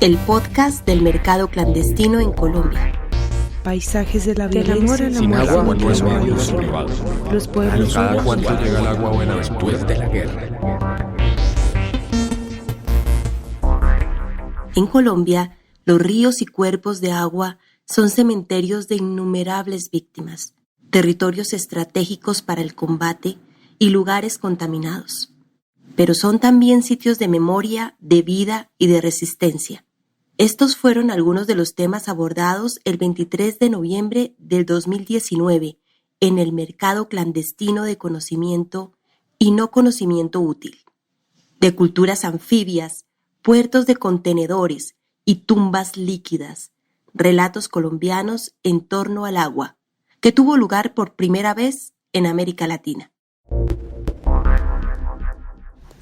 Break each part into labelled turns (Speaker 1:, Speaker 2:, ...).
Speaker 1: el podcast del mercado clandestino en Colombia.
Speaker 2: Paisajes de la violencia.
Speaker 3: Sin agua no es un uso privado.
Speaker 2: Los pueblos.
Speaker 3: ¿Cada cuánto llega el agua buena después de la guerra?
Speaker 1: En Colombia, los ríos y cuerpos de agua son cementerios de innumerables víctimas, territorios estratégicos para el combate y lugares contaminados. Pero son también sitios de memoria, de vida y de resistencia. Estos fueron algunos de los temas abordados el 23 de noviembre del 2019 en el mercado clandestino de conocimiento y no conocimiento útil, de culturas anfibias, puertos de contenedores y tumbas líquidas, relatos colombianos en torno al agua, que tuvo lugar por primera vez en América Latina.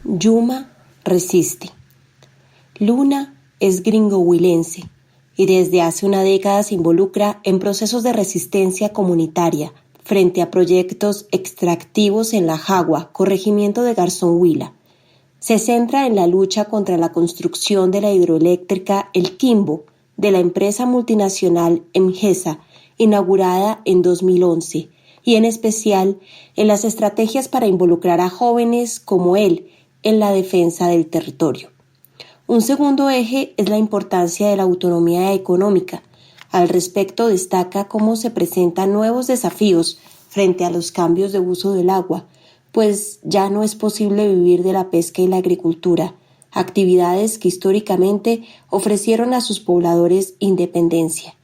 Speaker 1: Yuma resiste. Luna es gringo-huilense y desde hace una década se involucra en procesos de resistencia comunitaria frente a proyectos extractivos en La Jagua, corregimiento de Garzón Huila. Se centra en la lucha contra la construcción de la hidroeléctrica El Quimbo de la empresa multinacional Emgesa, inaugurada en 2011, y en especial en las estrategias para involucrar a jóvenes como él en la defensa del territorio. Un segundo eje es la importancia de la autonomía económica. Al respecto destaca cómo se presentan nuevos desafíos frente a los cambios de uso del agua, pues ya no es posible vivir de la pesca y la agricultura, actividades que históricamente ofrecieron a sus pobladores independencia.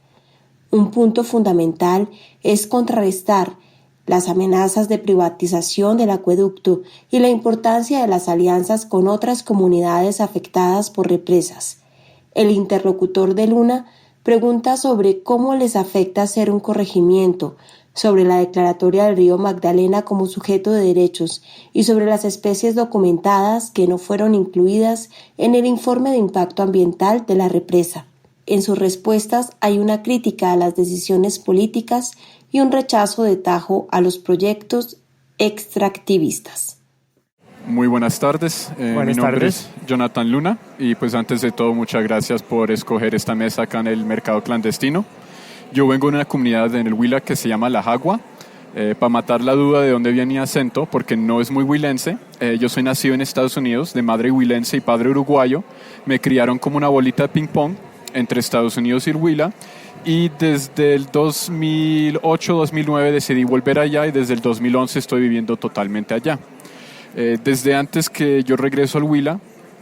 Speaker 1: Un punto fundamental es contrarrestar las amenazas de privatización del acueducto y la importancia de las alianzas con otras comunidades afectadas por represas. El interlocutor de Luna pregunta sobre cómo les afecta ser un corregimiento, sobre la declaratoria del río Magdalena como sujeto de derechos y sobre las especies documentadas que no fueron incluidas en el informe de impacto ambiental de la represa. En sus respuestas hay una crítica a las decisiones políticas y un rechazo de tajo a los proyectos extractivistas.
Speaker 4: Muy buenas tardes. Mi nombre es Jonathan Luna y pues antes de todo muchas gracias por escoger esta mesa acá en el mercado clandestino. Yo vengo de una comunidad en el Huila que se llama La Jagua. Para matar la duda de dónde viene mi acento, porque no es muy huilense. Yo soy nacido en Estados Unidos, de madre huilense y padre uruguayo. Me criaron como una bolita de ping-pong entre Estados Unidos y el Huila. Y desde el 2008-2009 decidí volver allá y desde el 2011 estoy viviendo totalmente allá. Desde antes que yo regreso al Huila,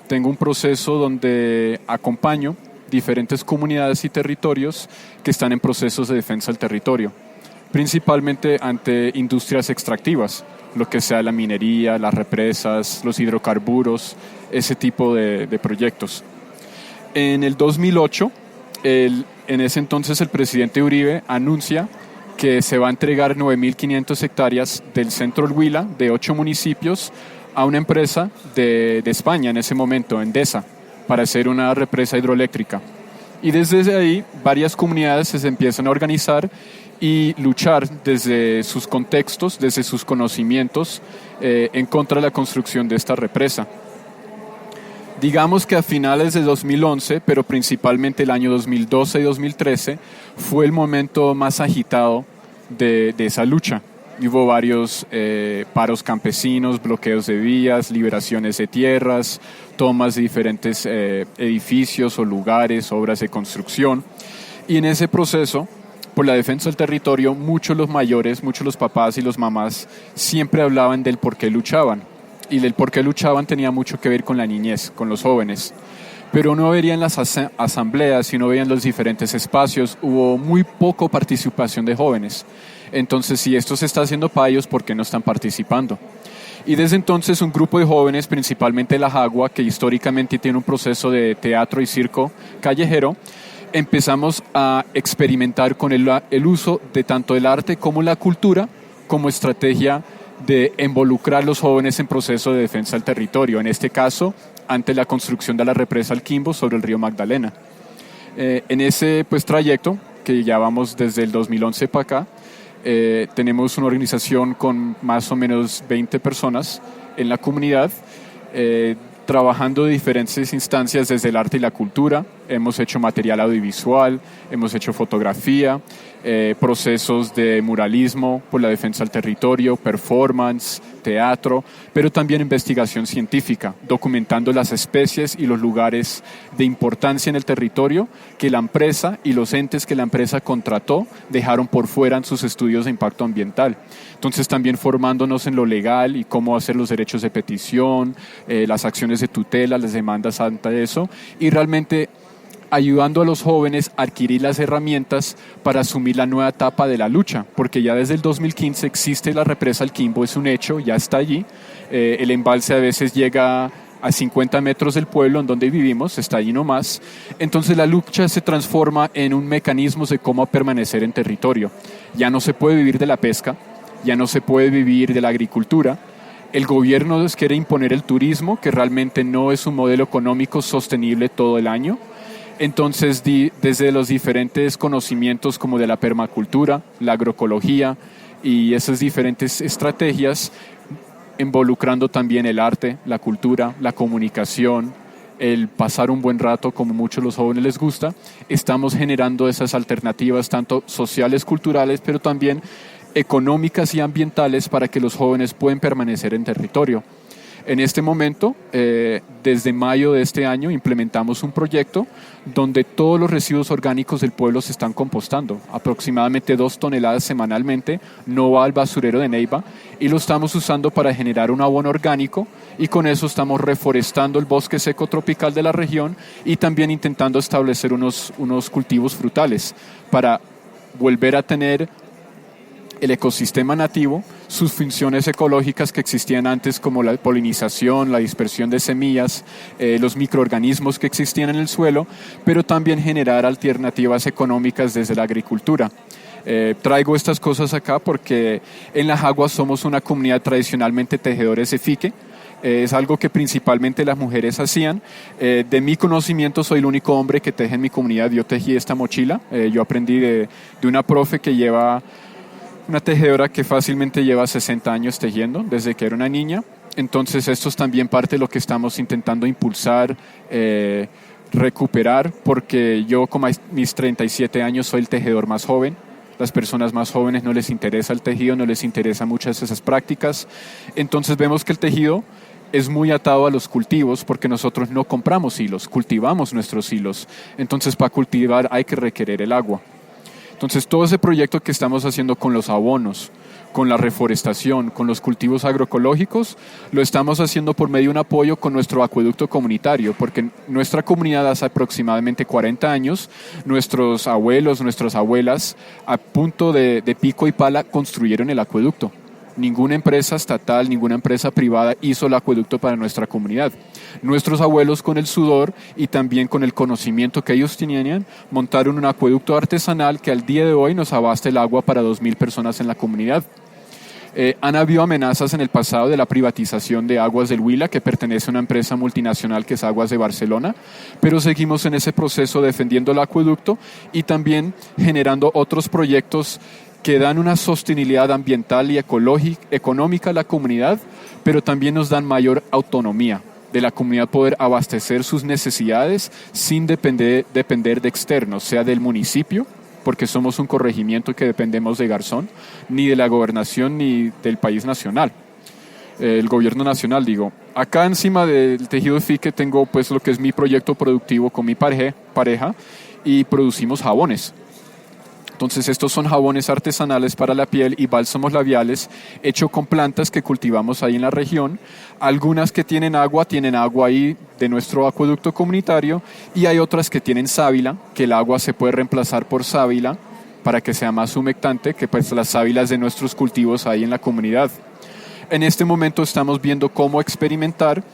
Speaker 4: tengo un proceso donde acompaño diferentes comunidades y territorios que están en procesos de defensa del territorio, principalmente ante industrias extractivas, lo que sea la minería, las represas, los hidrocarburos, ese tipo de proyectos. En el 2008, en ese entonces el presidente Uribe anuncia que se va a entregar 9.500 hectáreas del centro del Huila, de 8 municipios, a una empresa de España en ese momento, Endesa, para hacer una represa hidroeléctrica. Y desde ahí varias comunidades se empiezan a organizar y luchar desde sus contextos, desde sus conocimientos, en contra de la construcción de esta represa. Digamos que a finales de 2011, pero principalmente el año 2012 y 2013, fue el momento más agitado de esa lucha. Hubo varios paros campesinos, bloqueos de vías, liberaciones de tierras, tomas de diferentes edificios o lugares, obras de construcción. Y en ese proceso, por la defensa del territorio, muchos los mayores, muchos los papás y los mamás siempre hablaban del por qué luchaban. Y del por qué luchaban tenía mucho que ver con la niñez, con los jóvenes. Pero no veía en las asambleas y no veía en los diferentes espacios, hubo muy poca participación de jóvenes. Entonces, si esto se está haciendo para ellos, ¿por qué no están participando? Y desde entonces un grupo de jóvenes, principalmente La Jagua, que históricamente tiene un proceso de teatro y circo callejero, empezamos a experimentar con el uso de tanto el arte como la cultura como estrategia de involucrar a los jóvenes en proceso de defensa del territorio, en este caso ante la construcción de la represa El Quimbo sobre el río Magdalena. En ese trayecto, que ya vamos desde el 2011 para acá, tenemos una organización con más o menos 20 personas en la comunidad, trabajando en diferentes instancias desde el arte y la cultura, hemos hecho material audiovisual, hemos hecho fotografía, procesos de muralismo por la defensa del territorio, performance, teatro, pero también investigación científica, documentando las especies y los lugares de importancia en el territorio que la empresa y los entes que la empresa contrató dejaron por fuera en sus estudios de impacto ambiental. Entonces también formándonos en lo legal y cómo hacer los derechos de petición, las acciones de tutela, las demandas ante eso, y realmente ayudando a los jóvenes a adquirir las herramientas para asumir la nueva etapa de la lucha, porque ya desde el 2015 existe la represa El Quimbo, es un hecho, ya está allí. El embalse a veces llega a 50 metros del pueblo en donde vivimos, está allí nomás. Entonces la lucha se transforma en un mecanismo de cómo permanecer en territorio. Ya no se puede vivir de la pesca, ya no se puede vivir de la agricultura. El gobierno nos quiere imponer el turismo, que realmente no es un modelo económico sostenible todo el año. Entonces, desde los diferentes conocimientos como de la permacultura, la agroecología y esas diferentes estrategias, involucrando también el arte, la cultura, la comunicación, el pasar un buen rato como muchos los jóvenes les gusta, estamos generando esas alternativas tanto sociales, culturales, pero también económicas y ambientales para que los jóvenes puedan permanecer en territorio. En este momento, desde mayo de este año, implementamos un proyecto donde todos los residuos orgánicos del pueblo se están compostando. Aproximadamente 2 toneladas semanalmente no va al basurero de Neiva y lo estamos usando para generar un abono orgánico y con eso estamos reforestando el bosque seco tropical de la región y también intentando establecer unos cultivos frutales para volver a tener el ecosistema nativo, sus funciones ecológicas que existían antes como la polinización, la dispersión de semillas, los microorganismos que existían en el suelo, pero también generar alternativas económicas desde la agricultura. Traigo estas cosas acá porque en La Jagua somos una comunidad tradicionalmente tejedores de fique. Es algo que principalmente las mujeres hacían. De mi conocimiento soy el único hombre que teje en mi comunidad. Yo tejí esta mochila. Yo aprendí de una profe que lleva una tejedora que fácilmente lleva 60 años tejiendo desde que era una niña. Entonces esto es también parte de lo que estamos intentando impulsar, recuperar, porque yo con mis 37 años soy el tejedor más joven. Las personas más jóvenes no les interesa el tejido, no les interesan muchas de esas prácticas. Entonces vemos que el tejido es muy atado a los cultivos porque nosotros no compramos hilos, cultivamos nuestros hilos. Entonces para cultivar hay que requerir el agua. Entonces, todo ese proyecto que estamos haciendo con los abonos, con la reforestación, con los cultivos agroecológicos, lo estamos haciendo por medio de un apoyo con nuestro acueducto comunitario, porque nuestra comunidad hace aproximadamente 40 años, nuestros abuelos, nuestras abuelas, a punto de pico y pala, construyeron el acueducto. Ninguna empresa estatal, ninguna empresa privada hizo el acueducto para nuestra comunidad. Nuestros abuelos, con el sudor y también con el conocimiento que ellos tenían, montaron un acueducto artesanal que al día de hoy nos abaste el agua para 2.000 personas en la comunidad. Han habido amenazas en el pasado de la privatización de Aguas del Huila, que pertenece a una empresa multinacional que es Aguas de Barcelona, pero seguimos en ese proceso defendiendo el acueducto y también generando otros proyectos que dan una sostenibilidad ambiental y económica a la comunidad, pero también nos dan mayor autonomía de la comunidad, poder abastecer sus necesidades sin depender de externos, sea del municipio, porque somos un corregimiento que dependemos de Garzón, ni de la gobernación ni del país nacional, el gobierno nacional, digo. Acá encima del tejido de fique tengo pues lo que es mi proyecto productivo con mi pareja y producimos jabones. Entonces estos son jabones artesanales para la piel y bálsamos labiales hechos con plantas que cultivamos ahí en la región. Algunas que tienen agua ahí de nuestro acueducto comunitario y hay otras que tienen sábila, que el agua se puede reemplazar por sábila para que sea más humectante que pues las sábilas de nuestros cultivos ahí en la comunidad. En este momento estamos viendo cómo experimentar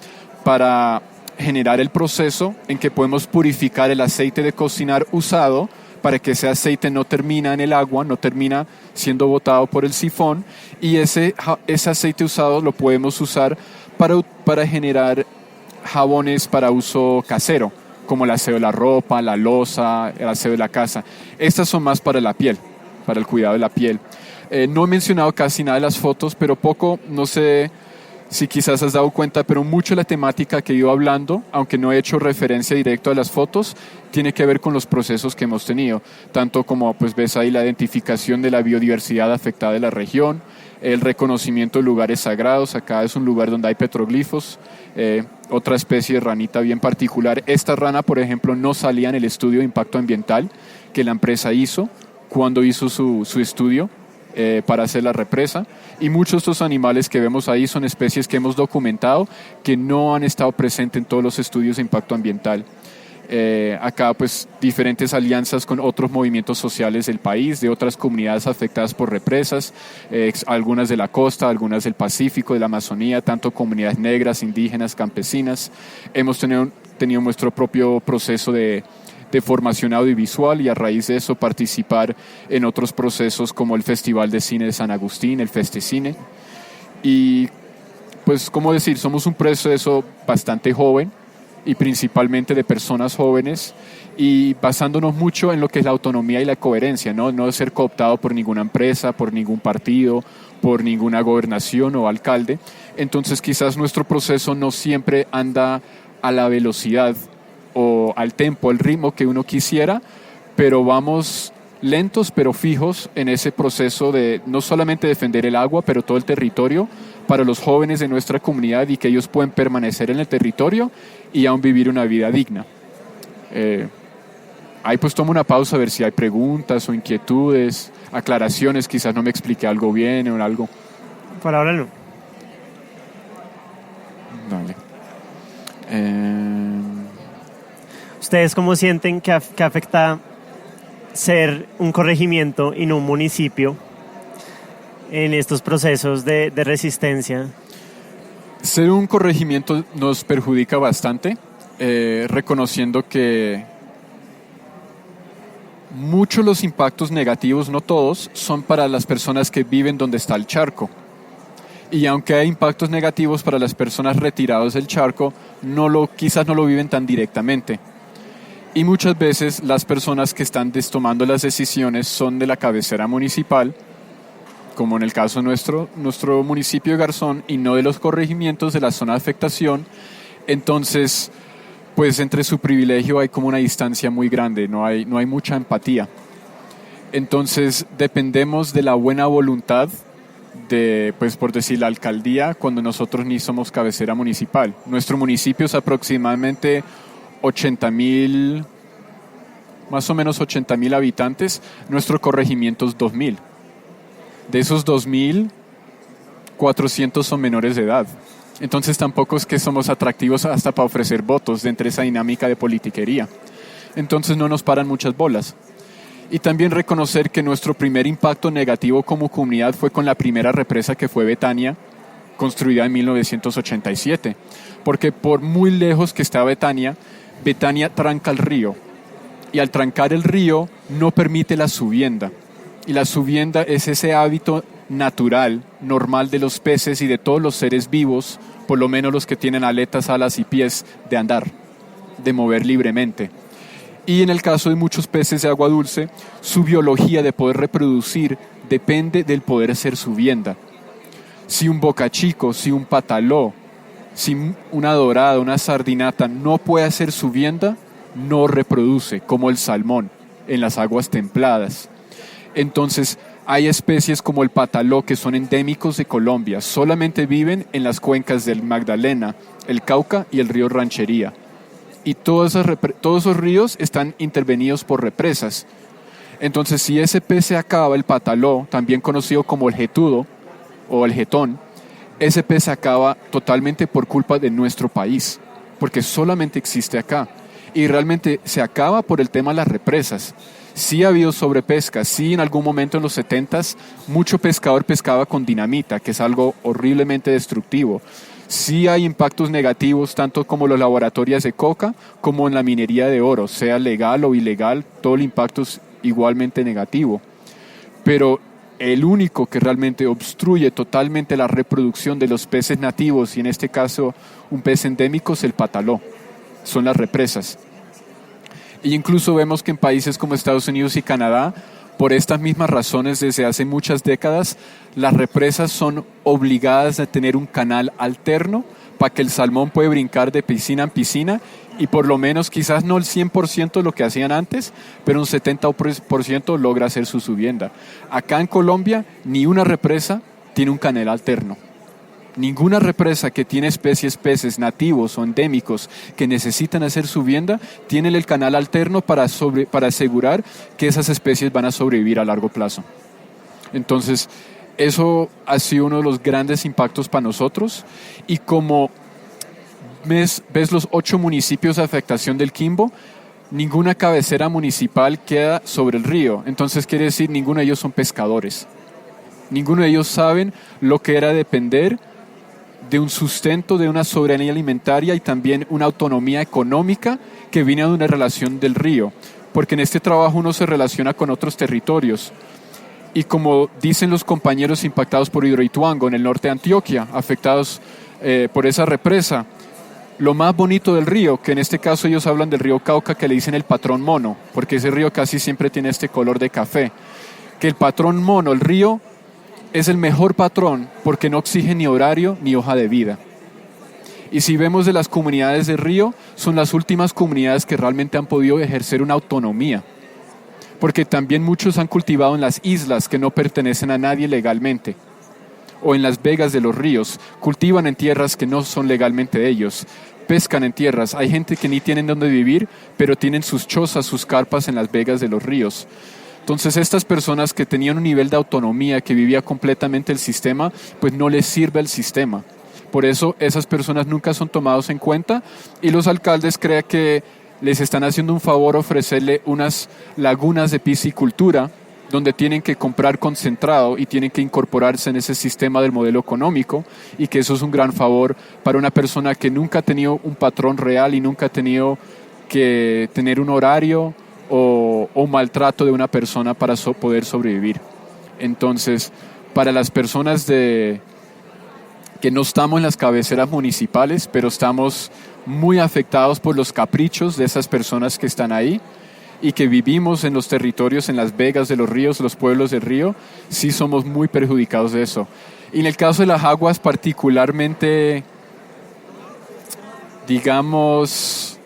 Speaker 4: para generar el proceso en que podemos purificar el aceite de cocinar usado para que ese aceite no termina en el agua, no termina siendo botado por el sifón y ese aceite usado lo podemos usar para generar jabones para uso casero, como el aseo de la ropa, la loza, el aseo de la casa. Estas son más para la piel, para el cuidado de la piel. No he mencionado casi nada de las fotos, pero poco, no sé si quizás has dado cuenta, pero mucho la temática que he ido hablando, aunque no he hecho referencia directa a las fotos, tiene que ver con los procesos que hemos tenido, tanto como pues ves ahí la identificación de la biodiversidad afectada de la región, el reconocimiento de lugares sagrados. Acá es un lugar donde hay petroglifos, otra especie de ranita bien particular. Esta rana, por ejemplo, no salía en el estudio de impacto ambiental que la empresa hizo cuando hizo su estudio para hacer la represa, y muchos de estos animales que vemos ahí son especies que hemos documentado que no han estado presentes en todos los estudios de impacto ambiental. Acá pues diferentes alianzas con otros movimientos sociales del país, de otras comunidades afectadas por represas, algunas de la costa, algunas del Pacífico, de la Amazonía, tanto comunidades negras, indígenas, campesinas. Hemos tenido nuestro propio proceso de formación audiovisual, y a raíz de eso participar en otros procesos como el Festival de Cine de San Agustín, el Festecine. Y pues, ¿cómo decir? Somos un proceso bastante joven y principalmente de personas jóvenes, y basándonos mucho en lo que es la autonomía y la coherencia, no ser cooptado por ninguna empresa, por ningún partido, por ninguna gobernación o alcalde. Entonces quizás nuestro proceso no siempre anda a la velocidad o al tempo, el ritmo que uno quisiera, pero vamos lentos pero fijos en ese proceso de no solamente defender el agua, pero todo el territorio para los jóvenes de nuestra comunidad, y que ellos pueden permanecer en el territorio y aún vivir una vida digna. Ahí pues tomo una pausa a ver si hay preguntas o inquietudes, aclaraciones, quizás no me expliqué algo bien o algo.
Speaker 5: Por ahora no.
Speaker 4: Dale.
Speaker 5: ¿Ustedes cómo sienten que afecta ser un corregimiento y no un municipio en estos procesos de resistencia?
Speaker 4: Ser un corregimiento nos perjudica bastante, reconociendo que muchos de los impactos negativos, no todos, son para las personas que viven donde está el charco. Y aunque hay impactos negativos para las personas retiradas del charco, quizás no lo viven tan directamente. Y muchas veces las personas que están tomando las decisiones son de la cabecera municipal, como en el caso nuestro municipio de Garzón, y no de los corregimientos de la zona de afectación. Entonces, pues entre su privilegio hay como una distancia muy grande, no hay mucha empatía. Entonces dependemos de la buena voluntad de, pues por decir, la alcaldía, cuando nosotros ni somos cabecera municipal. Nuestro municipio es aproximadamente 80,000, más o menos 80,000 habitantes. Nuestro corregimiento es 2,000. De esos 2,000, 400 son menores de edad. Entonces tampoco es que somos atractivos hasta para ofrecer votos dentro de esa dinámica de politiquería. Entonces no nos paran muchas bolas. Y también reconocer que nuestro primer impacto negativo como comunidad fue con la primera represa, que fue Betania, construida en 1987. Porque por muy lejos que está Betania tranca el río. Y al trancar el río no permite la subienda. Y la subienda es ese hábito natural, normal de los peces y de todos los seres vivos, por lo menos los que tienen aletas, alas y pies, de andar, de mover libremente. Y en el caso de muchos peces de agua dulce, su biología de poder reproducir depende del poder hacer subienda. Si un bocachico, si un pataló, si una dorada, una sardinata no puede hacer subienda, no reproduce, como el salmón en las aguas templadas. Entonces, hay especies como el pataló que son endémicos de Colombia, solamente viven en las cuencas del Magdalena, el Cauca y el río Ranchería. Y todos esos ríos están intervenidos por represas. Entonces, si ese pez se acaba, el pataló, también conocido como el jetudo o el jetón, ese pez se acaba totalmente por culpa de nuestro país, porque solamente existe acá. Y realmente se acaba por el tema de las represas. Sí ha habido sobrepesca, sí en algún momento en los 70s mucho pescador pescaba con dinamita, que es algo horriblemente destructivo. Sí hay impactos negativos, tanto como los laboratorios de coca, como en la minería de oro, sea legal o ilegal, todo el impacto es igualmente negativo. Pero el único que realmente obstruye totalmente la reproducción de los peces nativos, y en este caso un pez endémico, es el pataló, son las represas. E incluso vemos que en países como Estados Unidos y Canadá, Por estas mismas razones, desde hace muchas décadas, las represas son obligadas a tener un canal alterno para que el salmón pueda brincar de piscina en piscina y por lo menos, quizás no el 100% de lo que hacían antes, pero un 70% logra hacer su subienda. Acá en Colombia, ni una represa tiene un canal alterno. Ninguna represa que tiene peces nativos o endémicos que necesitan hacer subienda tiene el canal alterno para asegurar que esas especies van a sobrevivir a largo plazo. Entonces, eso ha sido uno de los grandes impactos para nosotros. Y como ves los 8 municipios de afectación del Quimbo, ninguna cabecera municipal queda sobre el río. Entonces, quiere decir, ninguno de ellos son pescadores. Ninguno de ellos saben lo que era depender de un sustento, de una soberanía alimentaria y también una autonomía económica que viene de una relación del río, porque en este trabajo uno se relaciona con otros territorios. Y como dicen los compañeros impactados por Hidroituango en el norte de Antioquia, afectados por esa represa, lo más bonito del río, que en este caso ellos hablan del río Cauca, que le dicen el patrón mono, porque ese río casi siempre tiene este color de café, que el patrón mono, el río, es el mejor patrón porque no exige ni horario ni hoja de vida. Y si vemos de las comunidades de río, son las últimas comunidades que realmente han podido ejercer una autonomía. Porque también muchos han cultivado en las islas que no pertenecen a nadie legalmente. O en las vegas de los ríos, cultivan en tierras que no son legalmente de ellos. Pescan en tierras. Hay gente que ni tienen dónde vivir, pero tienen sus chozas, sus carpas en las vegas de los ríos. Entonces estas personas que tenían un nivel de autonomía, que vivía completamente el sistema, pues no les sirve el sistema. Por eso esas personas nunca son tomadas en cuenta y los alcaldes creen que les están haciendo un favor ofrecerle unas lagunas de piscicultura donde tienen que comprar concentrado y tienen que incorporarse en ese sistema del modelo económico y que eso es un gran favor para una persona que nunca ha tenido un patrón real y nunca ha tenido que tener un horario o un maltrato de una persona para poder sobrevivir. Entonces, para las personas que no estamos en las cabeceras municipales, pero estamos muy afectados por los caprichos de esas personas que están ahí y que vivimos en los territorios, en las vegas de los ríos, los pueblos del río, sí somos muy perjudicados de eso. Y en el caso de las aguas particularmente, digamos,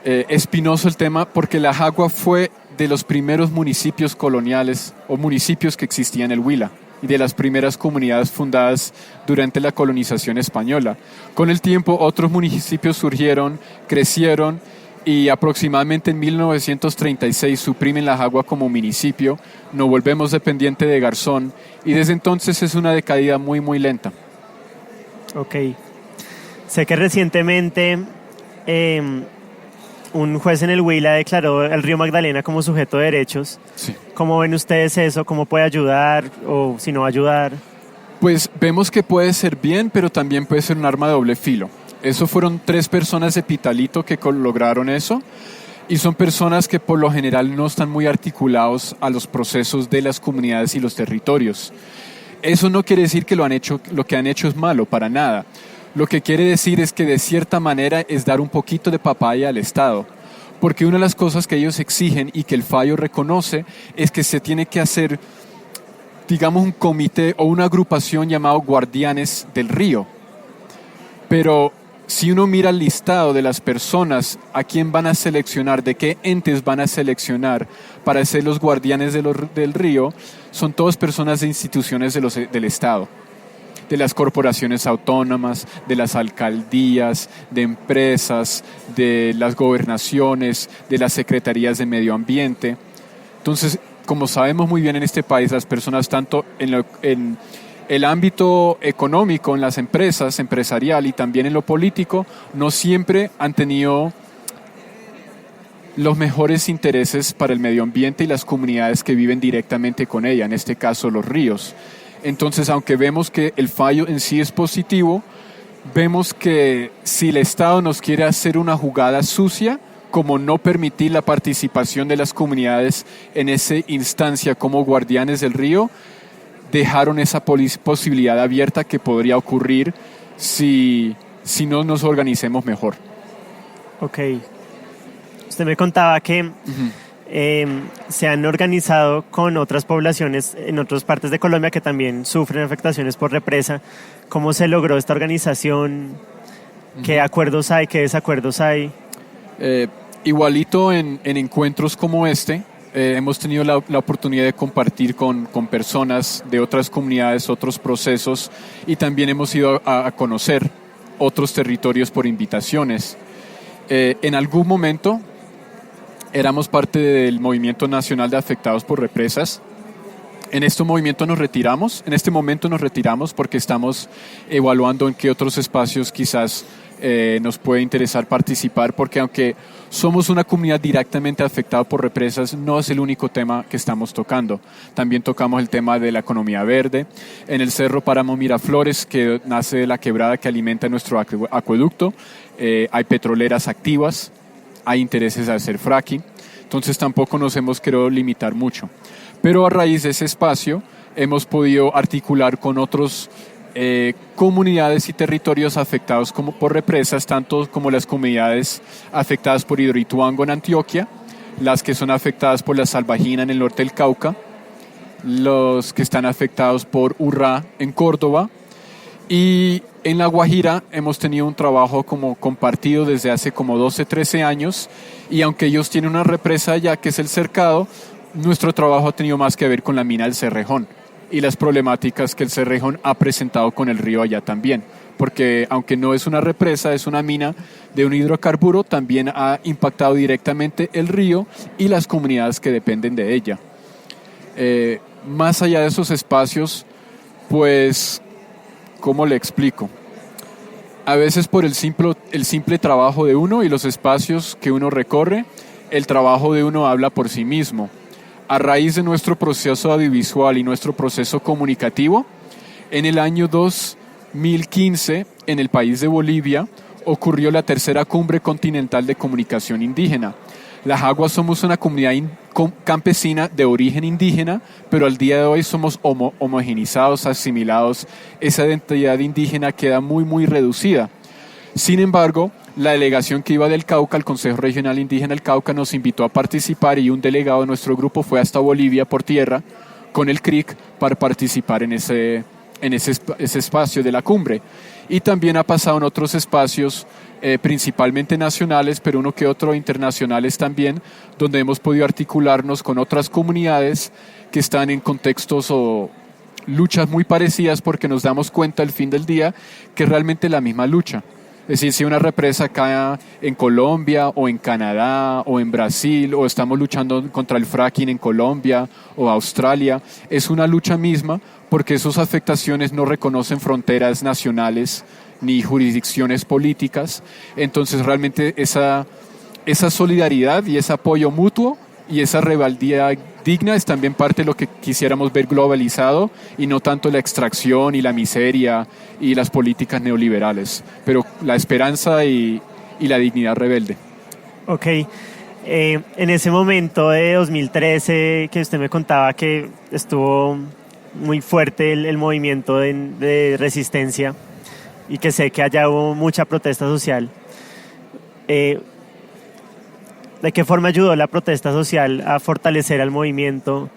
Speaker 4: espinoso el tema porque La Jagua fue de los primeros municipios coloniales o municipios que existían en el Huila y de las primeras comunidades fundadas durante la colonización española. Con el tiempo otros municipios surgieron, crecieron y aproximadamente en 1936 suprimen La Jagua como municipio, nos volvemos dependiente de Garzón y desde entonces es una decaída muy muy lenta.
Speaker 5: Ok. Sé que recientemente un juez en el Huila declaró el río Magdalena como sujeto de derechos.
Speaker 4: Sí.
Speaker 5: ¿Cómo ven ustedes eso? ¿Cómo puede ayudar o si no va a ayudar?
Speaker 4: Pues vemos que puede ser bien, pero también puede ser un arma de doble filo. Eso fueron 3 personas de Pitalito que lograron eso y son personas que por lo general no están muy articulados a los procesos de las comunidades y los territorios. Eso no quiere decir que lo que han hecho es malo, para nada. Lo que quiere decir es que de cierta manera es dar un poquito de papaya al Estado, porque una de las cosas que ellos exigen y que el fallo reconoce es que se tiene que hacer, digamos, un comité o una agrupación llamado Guardianes del Río. Pero si uno mira el listado de las personas a quién van a seleccionar, de qué entes van a seleccionar para ser los guardianes del río, son todas personas de instituciones del Estado, de las corporaciones autónomas, de las alcaldías, de empresas, de las gobernaciones, de las secretarías de medio ambiente. Entonces, como sabemos muy bien en este país, las personas tanto en el ámbito económico, en las empresas, empresarial y también en lo político, no siempre han tenido los mejores intereses para el medio ambiente y las comunidades que viven directamente con ella, en este caso los ríos. Entonces, aunque vemos que el fallo en sí es positivo, vemos que si el Estado nos quiere hacer una jugada sucia, como no permitir la participación de las comunidades en esa instancia como guardianes del río, dejaron esa posibilidad abierta que podría ocurrir si no nos organicemos mejor.
Speaker 5: Ok. Usted me contaba que se han organizado con otras poblaciones en otras partes de Colombia que también sufren afectaciones por represa. ¿Cómo se logró esta organización? ¿Qué acuerdos hay? ¿Qué desacuerdos hay?
Speaker 4: Igualito en encuentros como este, hemos tenido la oportunidad de compartir con personas de otras comunidades, otros procesos, y también hemos ido a conocer otros territorios por invitaciones. En algún momento éramos parte del Movimiento Nacional de Afectados por Represas. En este momento nos retiramos porque estamos evaluando en qué otros espacios quizás nos puede interesar participar, porque aunque somos una comunidad directamente afectada por represas, no es el único tema que estamos tocando. También tocamos el tema de la economía verde. En el Cerro Páramo Miraflores, que nace de la quebrada que alimenta nuestro acueducto, hay petroleras activas, hay intereses de hacer fracking, entonces tampoco nos hemos querido limitar mucho. Pero a raíz de ese espacio hemos podido articular con otros comunidades y territorios afectados por represas, tanto como las comunidades afectadas por Hidroituango en Antioquia, las que son afectadas por la Salvajina en el norte del Cauca, los que están afectados por Urrá en Córdoba, y en La Guajira hemos tenido un trabajo como compartido desde hace como 12, 13 años, y aunque ellos tienen una represa allá que es el Cercado, nuestro trabajo ha tenido más que ver con la mina del Cerrejón y las problemáticas que el Cerrejón ha presentado con el río allá también, porque aunque no es una represa, es una mina de un hidrocarburo, también ha impactado directamente el río y las comunidades que dependen de ella. Más allá de esos espacios, pues, ¿cómo le explico? A veces por el simple trabajo de uno y los espacios que uno recorre, el trabajo de uno habla por sí mismo. A raíz de nuestro proceso audiovisual y nuestro proceso comunicativo, en el año 2015, en el país de Bolivia, ocurrió la tercera cumbre continental de comunicación indígena. Las Aguas somos una comunidad campesina de origen indígena, pero al día de hoy somos homogenizados, asimilados. Esa identidad indígena queda muy, muy reducida. Sin embargo, la delegación que iba del Cauca, el Consejo Regional Indígena del Cauca, nos invitó a participar y un delegado de nuestro grupo fue hasta Bolivia por tierra con el CRIC para participar en ese espacio de la cumbre. Y también ha pasado en otros espacios, principalmente nacionales, pero uno que otro internacionales también, donde hemos podido articularnos con otras comunidades que están en contextos o luchas muy parecidas, porque nos damos cuenta al fin del día que es realmente la misma lucha. Es decir, si una represa cae en Colombia o en Canadá o en Brasil, o estamos luchando contra el fracking en Colombia o Australia, es una lucha misma, porque esas afectaciones no reconocen fronteras nacionales ni jurisdicciones políticas. Entonces realmente esa solidaridad y ese apoyo mutuo y esa rebeldía digna es también parte de lo que quisiéramos ver globalizado, y no tanto la extracción y la miseria y las políticas neoliberales, pero la esperanza y la dignidad rebelde.
Speaker 5: Ok, en ese momento de 2013 que usted me contaba que estuvo muy fuerte el movimiento de resistencia y que sé que allá hubo mucha protesta social, ¿de qué forma ayudó la protesta social a fortalecer al movimiento?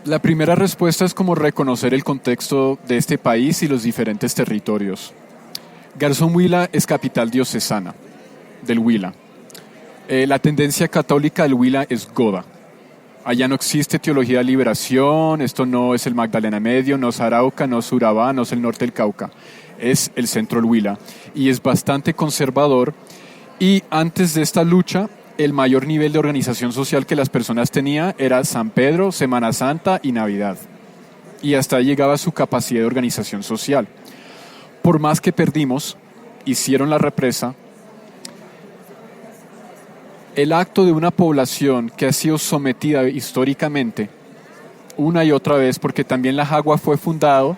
Speaker 4: La primera respuesta es como reconocer el contexto de este país y los diferentes territorios. Garzón Huila es capital diocesana del Huila. La tendencia católica del Huila es goda. Allá no existe teología de liberación, esto no es el Magdalena Medio, no es Arauca, no es Urabá, no es el norte del Cauca. Es el centro del Huila y es bastante conservador. Y antes de esta lucha, el mayor nivel de organización social que las personas tenían era San Pedro, Semana Santa y Navidad. Y hasta ahí llegaba su capacidad de organización social. Por más que perdimos, hicieron la represa, el acto de una población que ha sido sometida históricamente, una y otra vez, porque también La Jagua fue fundado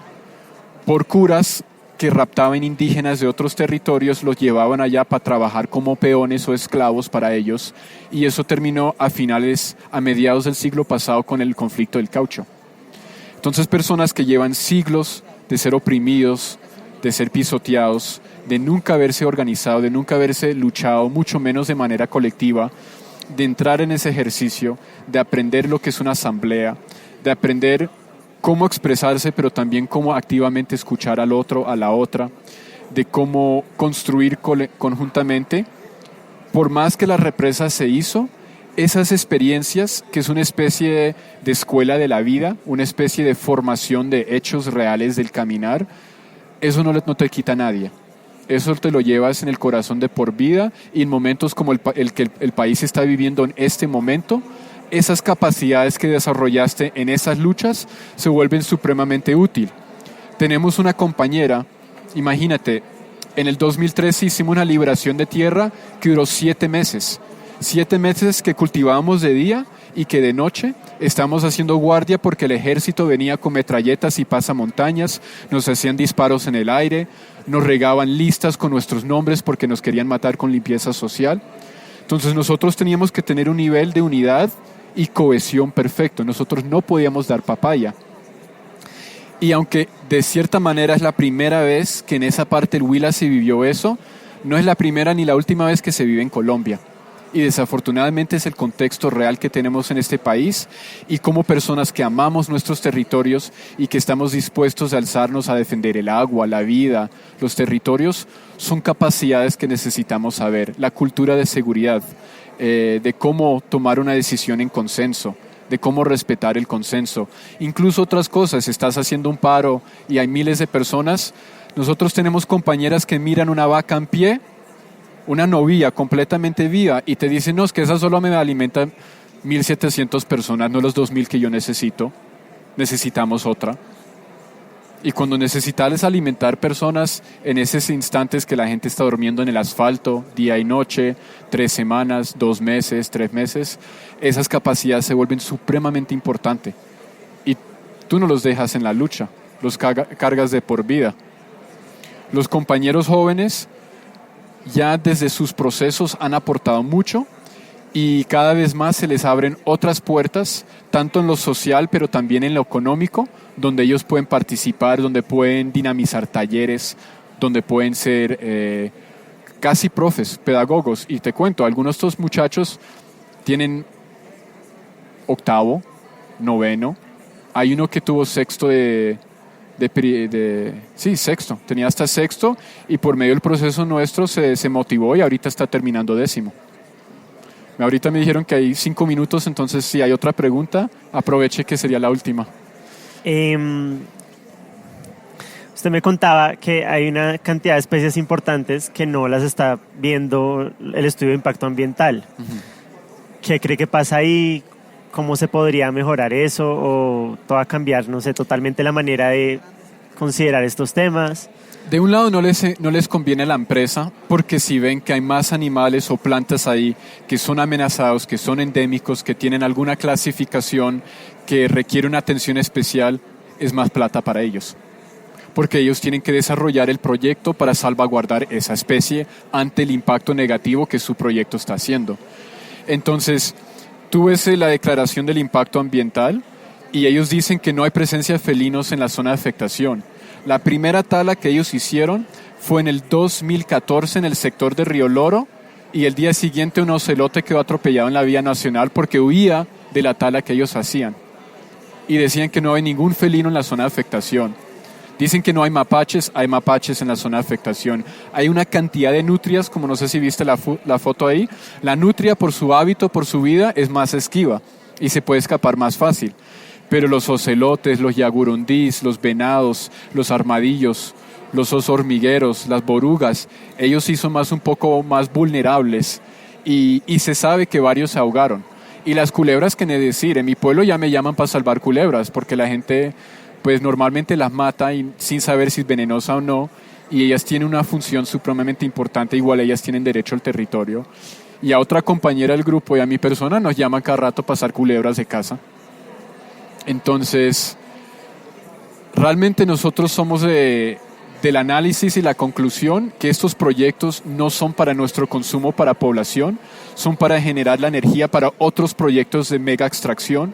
Speaker 4: por curas que raptaban indígenas de otros territorios, los llevaban allá para trabajar como peones o esclavos para ellos, y eso terminó a mediados del siglo pasado con el conflicto del caucho. Entonces personas que llevan siglos de ser oprimidos, de ser pisoteados, de nunca haberse organizado, de nunca haberse luchado, mucho menos de manera colectiva, de entrar en ese ejercicio, de aprender lo que es una asamblea, de aprender cómo expresarse, pero también cómo activamente escuchar al otro, a la otra, de cómo construir conjuntamente. Por más que la represa se hizo, esas experiencias, que es una especie de escuela de la vida, una especie de formación de hechos reales del caminar, eso no te quita a nadie. Eso te lo llevas en el corazón de por vida, y en momentos como el que el país está viviendo en este momento, esas capacidades que desarrollaste en esas luchas se vuelven supremamente útil. Tenemos una compañera, imagínate, en el 2013 hicimos una liberación de tierra que duró 7 meses. 7 meses que cultivábamos de día y que de noche estábamos haciendo guardia porque el ejército venía con metralletas y pasamontañas, nos hacían disparos en el aire, nos regaban listas con nuestros nombres porque nos querían matar con limpieza social. Entonces nosotros teníamos que tener un nivel de unidad y cohesión perfecto. Nosotros no podíamos dar papaya. Y aunque de cierta manera es la primera vez que en esa parte del Huila se vivió eso, no es la primera ni la última vez que se vive en Colombia. Y desafortunadamente es el contexto real que tenemos en este país, y como personas que amamos nuestros territorios y que estamos dispuestos a alzarnos a defender el agua, la vida, los territorios, son capacidades que necesitamos saber. La cultura de seguridad, de cómo tomar una decisión en consenso, de cómo respetar el consenso. Incluso otras cosas, estás haciendo un paro y hay miles de personas. Nosotros tenemos compañeras que miran una vaca en pie, una novilla completamente viva, y te dicen, no, es que esa solo me alimenta 1.700 personas, no los 2.000 que yo necesito. Necesitamos otra. Y cuando necesitas alimentar personas en esos instantes que la gente está durmiendo en el asfalto, día y noche, 3 semanas, 2 meses, 3 meses, esas capacidades se vuelven supremamente importantes. Y tú no los dejas en la lucha, los cargas de por vida. Los compañeros jóvenes ya desde sus procesos han aportado mucho, y cada vez más se les abren otras puertas, tanto en lo social pero también en lo económico, donde ellos pueden participar, donde pueden dinamizar talleres, donde pueden ser casi profes, pedagogos. Y te cuento, algunos de estos muchachos tienen 8º, 9º, hay uno que tuvo sexto sexto, tenía hasta sexto, y por medio del proceso nuestro se motivó y ahorita está terminando 10º. Ahorita me dijeron que hay 5 minutos, entonces si hay otra pregunta, aproveche que sería la última.
Speaker 5: Usted me contaba que hay una cantidad de especies importantes que no las está viendo el estudio de impacto ambiental. Uh-huh. ¿Qué cree que pasa ahí? ¿Cómo se podría mejorar eso? ¿O todo va a cambiar, no sé, totalmente la manera de considerar estos temas?
Speaker 4: De un lado no les conviene a la empresa, porque si ven que hay más animales o plantas ahí que son amenazados, que son endémicos, que tienen alguna clasificación que requiere una atención especial, es más plata para ellos. Porque ellos tienen que desarrollar el proyecto para salvaguardar esa especie ante el impacto negativo que su proyecto está haciendo. Entonces, tú ves la declaración del impacto ambiental y ellos dicen que no hay presencia de felinos en la zona de afectación. La primera tala que ellos hicieron fue en el 2014 en el sector de Río Loro, y el día siguiente un ocelote quedó atropellado en la vía nacional porque huía de la tala que ellos hacían. Y decían que no hay ningún felino en la zona de afectación. Dicen que no hay mapaches en la zona de afectación. Hay una cantidad de nutrias, como no sé si viste la foto ahí. La nutria, por su hábito, por su vida, es más esquiva y se puede escapar más fácil. Pero los ocelotes, los yagurundís, los venados, los armadillos, los osos hormigueros, las borugas, ellos sí son un poco más vulnerables, y se sabe que varios se ahogaron. Y las culebras, que ni decir, en mi pueblo ya me llaman para salvar culebras, porque la gente pues normalmente las mata y sin saber si es venenosa o no, y ellas tienen una función supremamente importante, igual ellas tienen derecho al territorio. Y a otra compañera del grupo y a mi persona nos llaman cada rato a pasar culebras de casa. Entonces, realmente nosotros somos del análisis y la conclusión que estos proyectos no son para nuestro consumo para población, son para generar la energía para otros proyectos de mega extracción.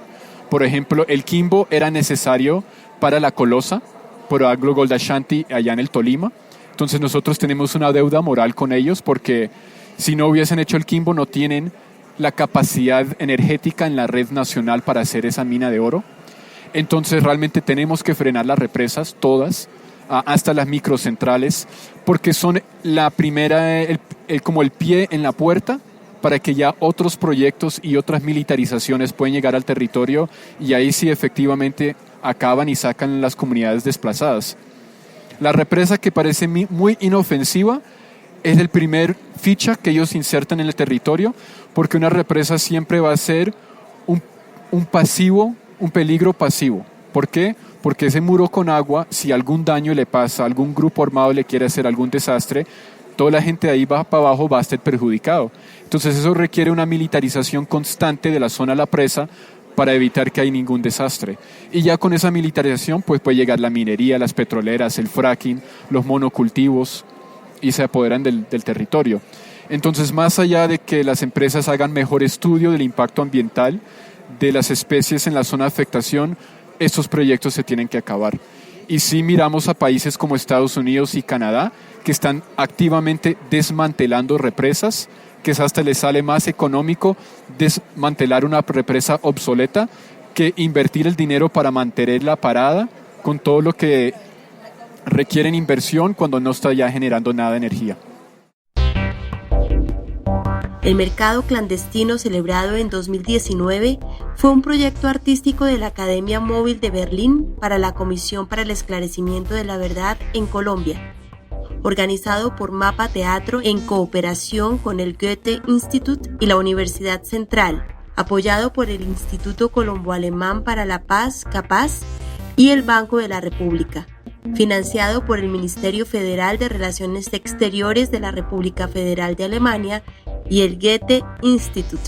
Speaker 4: Por ejemplo, el Quimbo era necesario para la colosa, por Anglo Gold Ashanti allá en el Tolima. Entonces nosotros tenemos una deuda moral con ellos, porque si no hubiesen hecho el Quimbo no tienen la capacidad energética en la red nacional para hacer esa mina de oro. Entonces realmente tenemos que frenar las represas, todas, hasta las microcentrales, porque son la primera, como el pie en la puerta para que ya otros proyectos y otras militarizaciones puedan llegar al territorio y ahí sí efectivamente acaban y sacan las comunidades desplazadas. La represa, que parece muy inofensiva, es el primer ficha que ellos insertan en el territorio, porque una represa siempre va a ser un pasivo, un peligro pasivo. ¿Por qué? Porque ese muro con agua, si algún daño le pasa, algún grupo armado le quiere hacer algún desastre, toda la gente de ahí va para abajo va a estar perjudicado. Entonces eso requiere una militarización constante de la zona de la presa para evitar que haya ningún desastre. Y ya con esa militarización pues puede llegar la minería, las petroleras, el fracking, los monocultivos y se apoderan del territorio. Entonces, más allá de que las empresas hagan mejor estudio del impacto ambiental de las especies en la zona de afectación, estos proyectos se tienen que acabar. Y si miramos a países como Estados Unidos y Canadá, que están activamente desmantelando represas, que hasta les sale más económico desmantelar una represa obsoleta que invertir el dinero para mantenerla parada con todo lo que requieren inversión cuando no está ya generando nada de energía.
Speaker 1: El mercado clandestino, celebrado en 2019, fue un proyecto artístico de la Academia Móvil de Berlín para la Comisión para el Esclarecimiento de la Verdad en Colombia, organizado por Mapa Teatro en cooperación con el Goethe Institut y la Universidad Central, apoyado por el Instituto Colombo-Alemán para la Paz, CAPAZ, y el Banco de la República, financiado por el Ministerio Federal de Relaciones Exteriores de la República Federal de Alemania y el Goethe Institut.